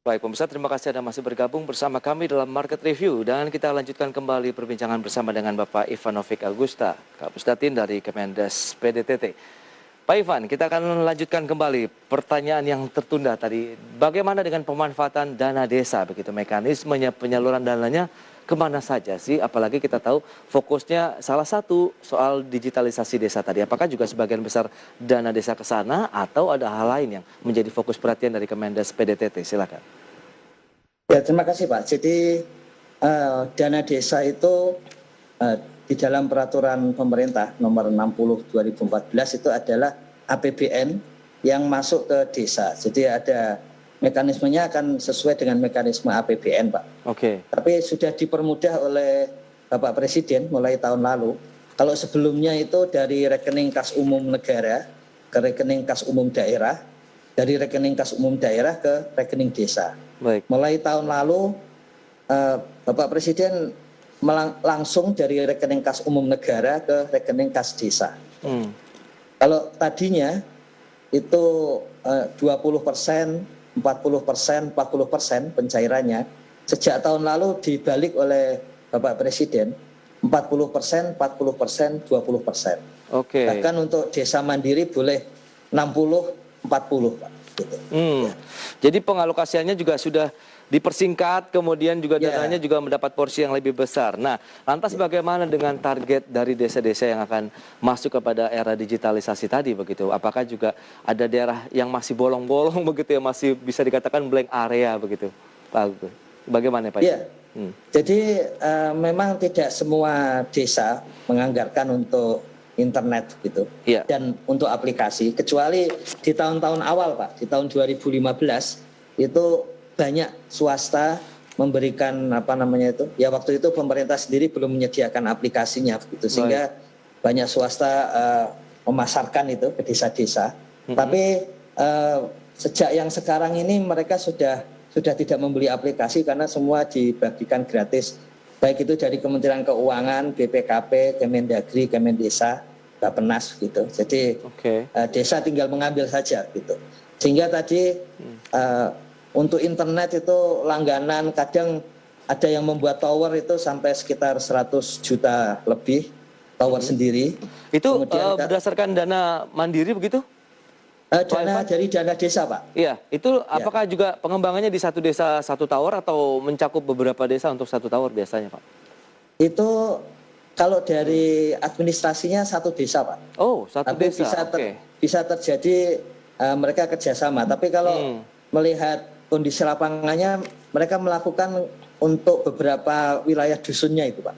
Baik pemirsa, terima kasih Anda masih bergabung bersama kami dalam Market Review. Dan kita lanjutkan kembali perbincangan bersama dengan Bapak Ivanovic Augusta, Kapusdatin dari Kemendes PDTT. Pak Ivan, kita akan lanjutkan kembali pertanyaan yang tertunda tadi. Bagaimana dengan pemanfaatan dana desa, begitu mekanismenya, penyaluran dananya kemana saja sih? Apalagi kita tahu fokusnya salah satu soal digitalisasi desa tadi. Apakah juga sebagian besar dana desa ke sana atau ada hal lain yang menjadi fokus perhatian dari Kemendes PDTT? Silakan. Ya, terima kasih Pak. Jadi dana desa itu di dalam peraturan pemerintah nomor 60 2014 itu adalah APBN yang masuk ke desa. Jadi ada mekanismenya akan sesuai dengan mekanisme APBN, Pak. Oke. Tapi sudah dipermudah oleh Bapak Presiden mulai tahun lalu. Kalau sebelumnya itu dari rekening kas umum negara ke rekening kas umum daerah, dari rekening kas umum daerah ke rekening desa. Baik. Mulai tahun lalu Bapak Presiden langsung dari rekening kas umum negara ke rekening kas desa. Kalau tadinya itu 20%, 40%, 40% pencairannya, sejak tahun lalu dibalik oleh Bapak Presiden 40%, 40%, 20%. Oke. Bahkan untuk desa mandiri boleh 60, 40, Pak. Gitu. Ya. Jadi pengalokasiannya juga sudah dipersingkat, kemudian juga dananya juga mendapat porsi yang lebih besar. Nah, lantas bagaimana dengan target dari desa-desa yang akan masuk kepada era digitalisasi tadi begitu? Apakah juga ada daerah yang masih bolong-bolong begitu ya, masih bisa dikatakan blank area begitu, Pak Agus? Bagaimana Pak? Iya. Jadi memang tidak semua desa menganggarkan untuk internet gitu, dan untuk aplikasi, kecuali di tahun-tahun awal Pak, di tahun 2015 itu banyak swasta memberikan ya waktu itu pemerintah sendiri belum menyediakan aplikasinya gitu, sehingga banyak swasta memasarkan itu ke desa-desa. Tapi sejak yang sekarang ini mereka sudah tidak membeli aplikasi karena semua dibagikan gratis, baik itu dari Kementerian Keuangan, BPKP, Kemendagri, Kemendesa, Bappenas gitu. Jadi desa tinggal mengambil saja gitu. Sehingga tadi untuk internet itu langganan, kadang ada yang membuat tower itu sampai sekitar 100 juta lebih tower sendiri. Itu berdasarkan dana mandiri begitu? Dari dana desa Pak. Iya, itu apakah juga pengembangannya di satu desa satu tower atau mencakup beberapa desa untuk satu tower biasanya Pak? Itu kalau dari administrasinya satu desa Pak. Oh, satu desa. Bisa terjadi mereka kerjasama. Tapi kalau melihat kondisi lapangannya, mereka melakukan untuk beberapa wilayah dusunnya itu Pak.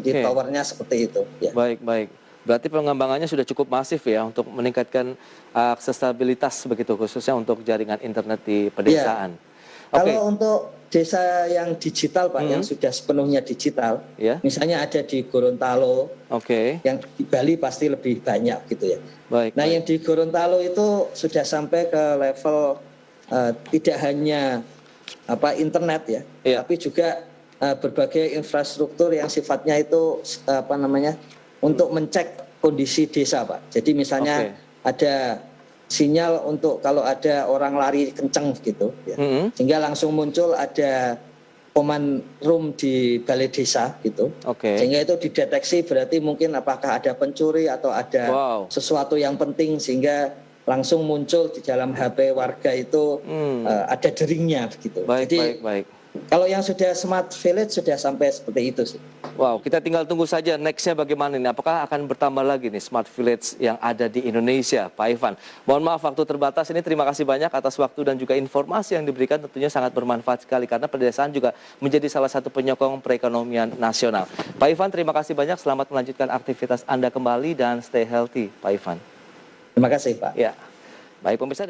Jadi towernya seperti itu. Ya. Baik, baik. Berarti pengembangannya sudah cukup masif ya untuk meningkatkan aksesibilitas begitu, khususnya untuk jaringan internet di pedesaan. Kalau untuk desa yang digital Pak, yang sudah sepenuhnya digital, misalnya ada di Gorontalo, yang di Bali pasti lebih banyak gitu ya. Nah yang di Gorontalo itu sudah sampai ke level tidak hanya internet ya, tapi juga berbagai infrastruktur yang sifatnya itu untuk mencek kondisi desa Pak. Jadi misalnya ada sinyal untuk kalau ada orang lari kenceng gitu ya. Sehingga langsung muncul ada command room di balai desa gitu. Sehingga itu dideteksi, berarti mungkin apakah ada pencuri atau ada sesuatu yang penting, sehingga langsung muncul di dalam HP warga itu ada deringnya begitu. Jadi kalau yang sudah smart village sudah sampai seperti itu sih. Wow, kita tinggal tunggu saja nextnya bagaimana ini. Apakah akan bertambah lagi nih smart village yang ada di Indonesia, Pak Ivan? Mohon maaf waktu terbatas ini. Terima kasih banyak atas waktu dan juga informasi yang diberikan, tentunya sangat bermanfaat sekali karena pedesaan juga menjadi salah satu penyokong perekonomian nasional. Pak Ivan, terima kasih banyak. Selamat melanjutkan aktivitas Anda kembali dan stay healthy, Pak Ivan. Terima kasih, Pak. Ya, baik pemirsa.